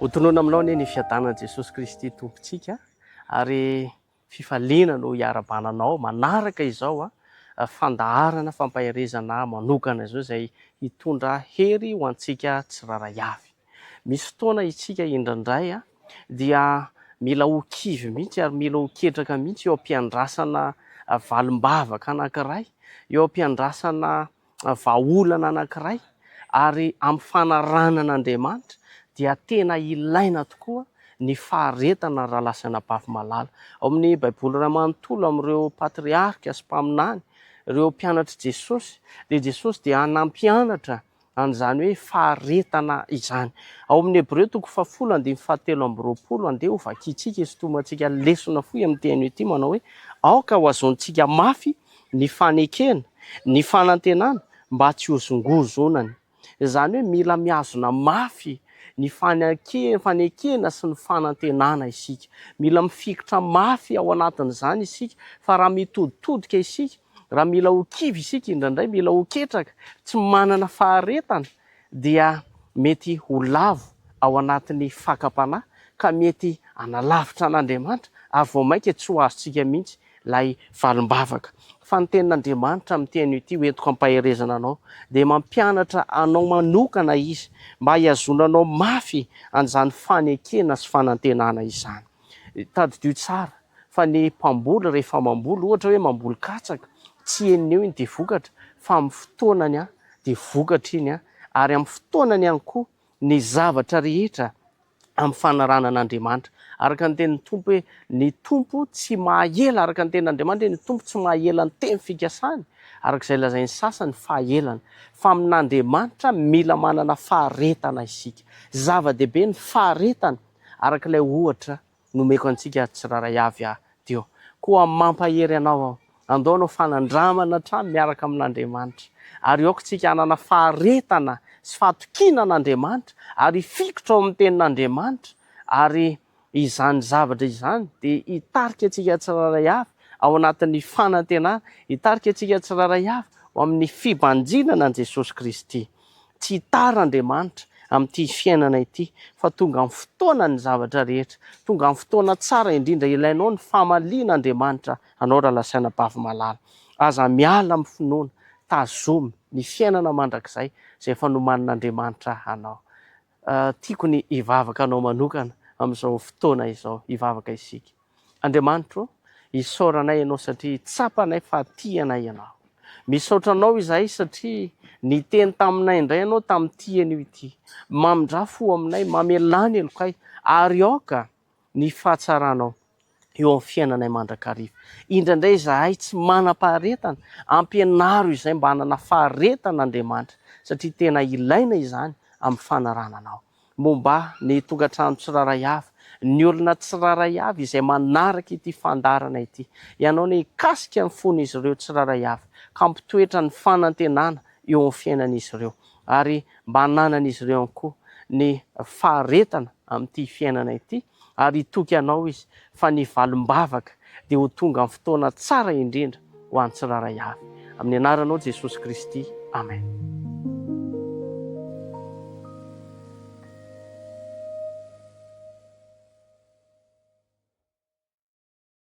Hotonoana aminao ne ny fiadanan'i Jesosy Kristy tompontsika ary fifaliana no hiarabananao manaraka izao fandaharana fampaherezana manokana izao izay hitondra hery ho antsika tsiraray avy. Misy fotoana isika indraindray dia mila ho kivy mihitsy ary mila ho ketraka mihitsy eo am-piandrasana valim-bavaka anankiray, eo am-piandrasana vahaolana anankiray ary amin'ny fanaranan'Andriamanitra dia tena ilaina tokoa ny faharetana raha lasana bavy malala. Ao amin'ny baiboly iray manontolo amin'ireo patriarika sy mpaminany, ireo mpianatra Jesosy, dia Jesosy dia nampianatra an'izany hoe faharetana izany. Ao amin'ny Hebreo 10:17 andeha ho vakiantsika isotomantsika lesona fohy amin'ny teny ity manao hoe aoka ho azaontsika mafy ny fanekena, ny fanantenana mba tsy hosongozonany. Izany hoe mila miazona mafy ny fanekena sy ny fanantenana isika. Mila mifikitra mafy ao anatin'izany isika, fa raha mitoditodika isika, raha mila ho kivy isika indraindray, mila ho ketraka, tsy manana faharetana, dia mety ho lavo ao anatin'ny fakapanahy ka mety analavitra an'Andriamanitra ary vao mainka tsy ho azontsika mihitsy ilay valim-bavaka. Fa ny tenin'Andriamanitra amin'ny teny ity hoentiko hampaherezana anao dia mampianatra anao manokana izy mba hiazonanao mafy an'izany fanekena sy fanantenana izany. Tadidio tsara fa ny mpamboly rehefa mamboly, ohatra hoe mamboly katsaka, tsy henony eo iny dia vokatra, fa amin'ny fotoanany dia vokatra iny ary amin'ny fotoanany ihany koa ny zavatra rehetra amin'ny fanaranan'Andriamanitra. Araka ny tenin'ny Tompo hoe ny Tompo tsy mahela, araka ny tenin'Andriamanitra hoe ny Tompo tsy mahela ny teny fikasany, arak'izay lazain'ny sasany fahaelana. Fa amin'Andriamanitra mila manana faharetana isika. Zava-dehibe ny faharetana, arak'ilay ohatra nomeko antsika tsiraray avy teo. Koa mampahery anao andao anao fanandramana hatrany miaraka amin'Andriamanitra, ary aoka tsika hanana faharetana sy fahatokinan'Andriamanitra ary fikitra ao amin'ny tenin'Andriamanitra, ary izany zavatra izany dia hitarika antsika tsiraray avy ao anatin'ny fanantenana, hitarika antsika tsiraray avy ao amin'ny fibanjinana an' Jesosy Kristy. Tsy hitara Andriamanitra amin'ity fiainana ity, fa tonga amin'ny fotoana ny zavatra rehetra, tonga amin'ny fotoana tsara indrindra ilainao ny famalian'Andriamanitra anao raha lasaina bavy malala. Aza miala amin'ny finoana, tazomy ny fiainana mandrakizay izay efa nomanin'Andriamanitra anao. Tiako ny hivavaka anao manokana amin'izao fotoana izao, hivavaka isika. Andriamanitra, isaoranay ianao satria tsapanay fa tia anay ianao. Misaotra anao izahay satria niteny taminay indray ianao tamin'ity anio ity. Mamindrafo aminay, mamelany elokay, ary aoka ny fahatsaranao eo amin'ny fiainanay mandrakariva. Indraindray izahay tsy manam-paharetana, ampianaro izay mba hanana faharetan'Andriamanitra satria tena ilaina izany amin'ny fanarananao. Momba ny tokantrano tsiraray avy, ny olona tsiraray avy izay manaraka ity fandarana ity, ianao ny hikasika ny fon'izy ireo tsiraray avy, ka mpitoetra ny fanantenana eo amin'ny fiainan'izy ireo, ary mba hananan'izy ireo ihany koa ny faharetana amin'ity fiainana ity, ary hitoky anao izy fa ny valim-bavaka dia ho tonga amin'ny fotoana tsara indrindra ho an'ny tsiraray avy. Amin'ny anaranao Jesosy Kristy, amen.